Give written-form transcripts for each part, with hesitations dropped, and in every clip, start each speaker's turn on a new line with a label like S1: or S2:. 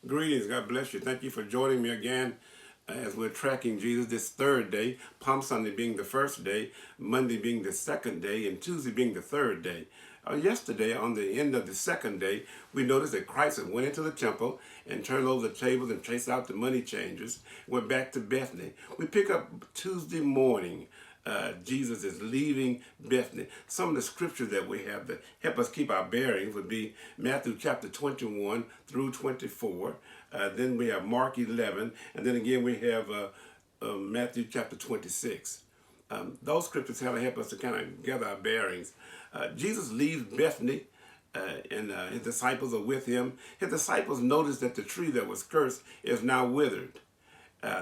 S1: Greetings. God bless you. Thank you for joining me again as we're tracking Jesus this third day, Palm Sunday being the first day, Monday being the second day, and Tuesday being the third day. Yesterday, on the end of the second day, we noticed that Christ had went into the temple and turned over the tables and chased out the money changers, went back to Bethany. We pick up Tuesday morning. Jesus is leaving Bethany. Some of the scriptures that we have that help us keep our bearings would be Matthew chapter 21 through 24. Then we have Mark 11. And then again we have Matthew chapter 26. Those scriptures help us to kind of gather our bearings. Jesus leaves Bethany and his disciples are with him. His disciples notice that the tree that was cursed is now withered.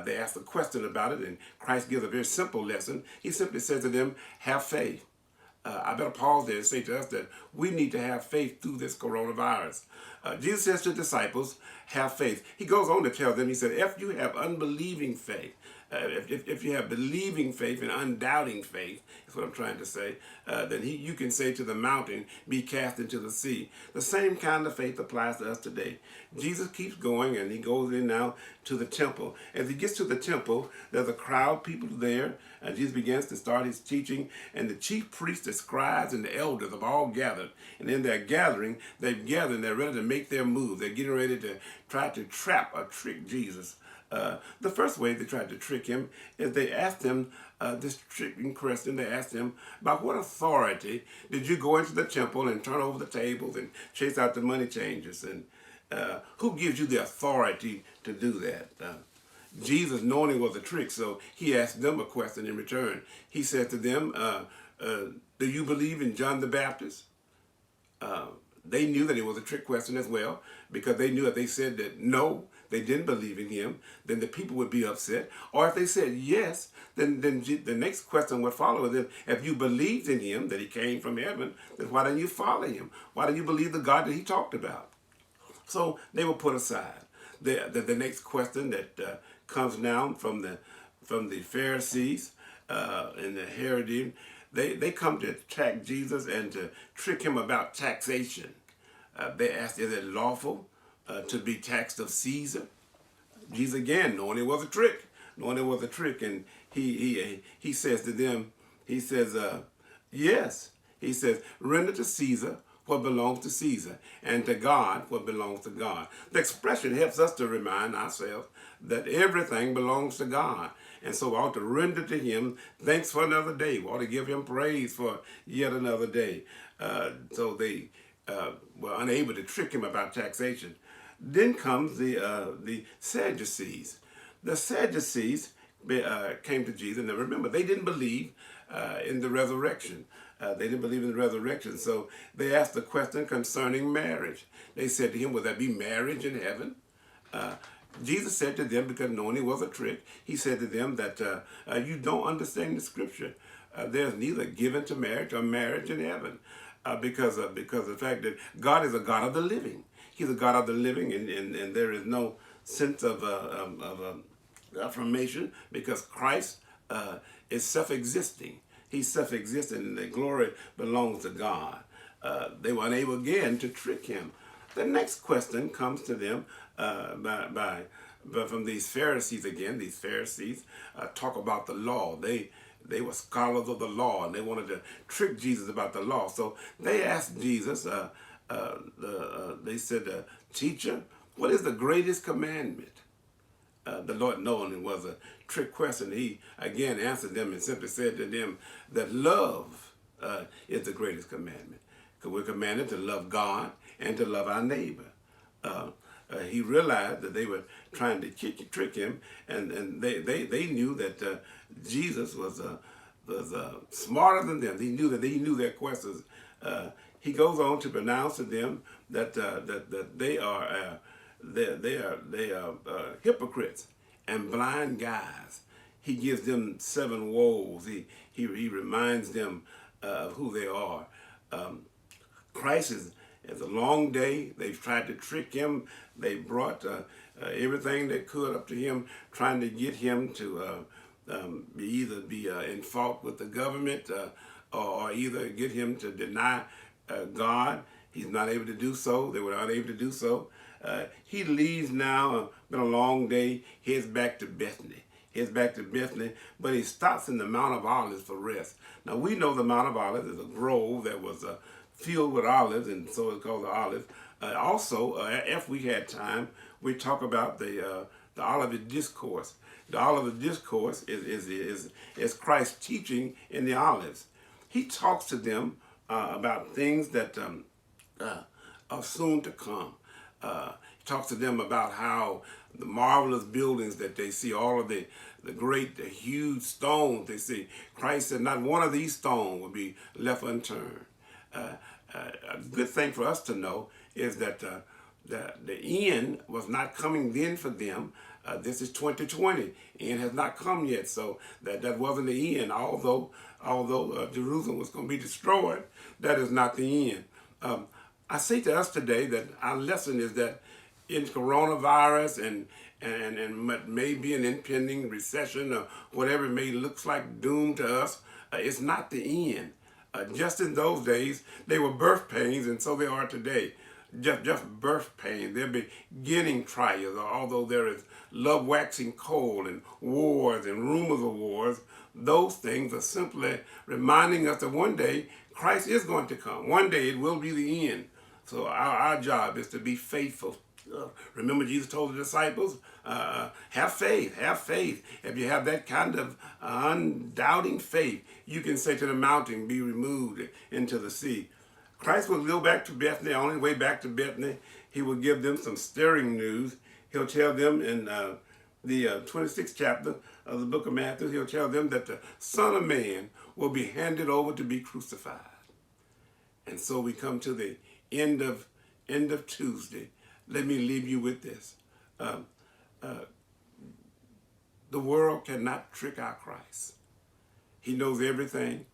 S1: They ask a question about it, and Christ gives a very simple lesson. He simply says to them, have faith. I better pause there and say to us that we need to have faith through this coronavirus. Jesus says to the disciples, have faith. He goes on to tell them, he said, if you have unbelieving faith, if you have believing faith and undoubting faith, is what I'm trying to say, then you can say to the mountain, be cast into the sea. The same kind of faith applies to us today. Jesus keeps going, and he goes in now to the temple. As he gets to the temple, there's a crowd of people there, and Jesus begins to start his teaching, and the chief priests, the scribes, and the elders have all gathered. And in their gathering, they've gathered and they're ready to make their move. They're getting ready to try to trap or trick Jesus. The first way they tried to trick him is they asked him this tricking question. They asked him, by what authority did you go into the temple and turn over the tables and chase out the money changers? And who gives you the authority to do that? Jesus, knowing it was a trick, so he asked them a question in return. He said to them, do you believe in John the Baptist? They knew that it was a trick question as well, because they knew if they said that no, they didn't believe in him, then the people would be upset. Or if they said yes, then the next question would follow them. If you believed in him, that he came from heaven, then why didn't you follow him? Why didn't you believe the God that he talked about? So they were put aside. The next question that comes now from the Pharisees and the Herodians, they come to attack Jesus and to trick him about taxation. They asked, is it lawful to be taxed of Caesar? Jesus again, knowing it was a trick, and he says to them, he says, yes. He says, render to Caesar what belongs to Caesar, and to God what belongs to God. The expression helps us to remind ourselves that everything belongs to God. And so we ought to render to him thanks for another day. We ought to give him praise for yet another day. So they were unable to trick him about taxation. Then comes the Sadducees. The Sadducees came to Jesus. Now remember, they didn't believe in the resurrection. They didn't believe in the resurrection. So they asked a question concerning marriage. They said to him, will there be marriage in heaven? Jesus said to them, because knowing it was a trick, he said to them that you don't understand the scripture. There's neither given to marriage or marriage in heaven. Because of the fact that God is a God of the living. He's a God of the living, and there is no sense of affirmation, because Christ is self-existing. He's self-existing, and the glory belongs to God. They were unable again to trick him. The next question comes to them from these Pharisees again. These Pharisees talk about the law. They were scholars of the law, and they wanted to trick Jesus about the law. So they asked Jesus, they said, teacher, what is the greatest commandment? The Lord, knowing it was a trick question, he again answered them and simply said to them that love is the greatest commandment. Because we're commanded to love God and to love our neighbor. He realized that they were trying to trick him, and they knew that Jesus was smarter than them. He knew their questions. He goes on to pronounce to them that they are hypocrites and blind guys. He gives them 7 woes. He reminds them of who they are. Christ is a long day. They've tried to trick him. They brought everything they could up to him, trying to get him to either be in fault with the government or either get him to deny God. He's not able to do so. They were unable to do so. He leaves now. Been a long day. Heads back to Bethany. But he stops in the Mount of Olives for rest. Now we know the Mount of Olives is a grove that was filled with olives, and so it's called the olive. Also, if we had time, we talk about the Olivet Discourse. The Olivet Discourse is Christ's teaching in the olives. He talks to them about things that are soon to come. He talks to them about how the marvelous buildings that they see, all of the great, the huge stones they see. Christ said not one of these stones will be left unturned. A good thing for us to know is that the end was not coming then for them. This is 2020. End has not come yet, so that wasn't the end. Although Jerusalem was going to be destroyed, that is not the end. I say to us today that our lesson is that in coronavirus and maybe an impending recession or whatever it may looks like doom to us, it's not the end. Just in those days, they were birth pains, and so they are today. Just birth pains. They're beginning trials, although there is love waxing cold and wars and rumors of wars. Those things are simply reminding us that one day Christ is going to come. One day it will be the end. So our job is to be faithful. Remember, Jesus told the disciples, have faith, have faith. If you have that kind of undoubting faith, you can say to the mountain, be removed into the sea. Christ will go back to Bethany. On his way back to Bethany, he will give them some stirring news. He'll tell them in the 26th chapter of the book of Matthew, he'll tell them that the Son of Man will be handed over to be crucified. And so we come to the end of Tuesday. Let me leave you with this. The world cannot trick our Christ. He knows everything.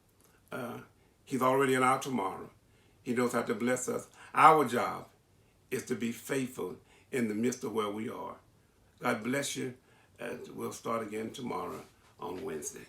S1: He's already in our tomorrow. He knows how to bless us. Our job is to be faithful in the midst of where we are. God bless you. We'll start again tomorrow on Wednesday.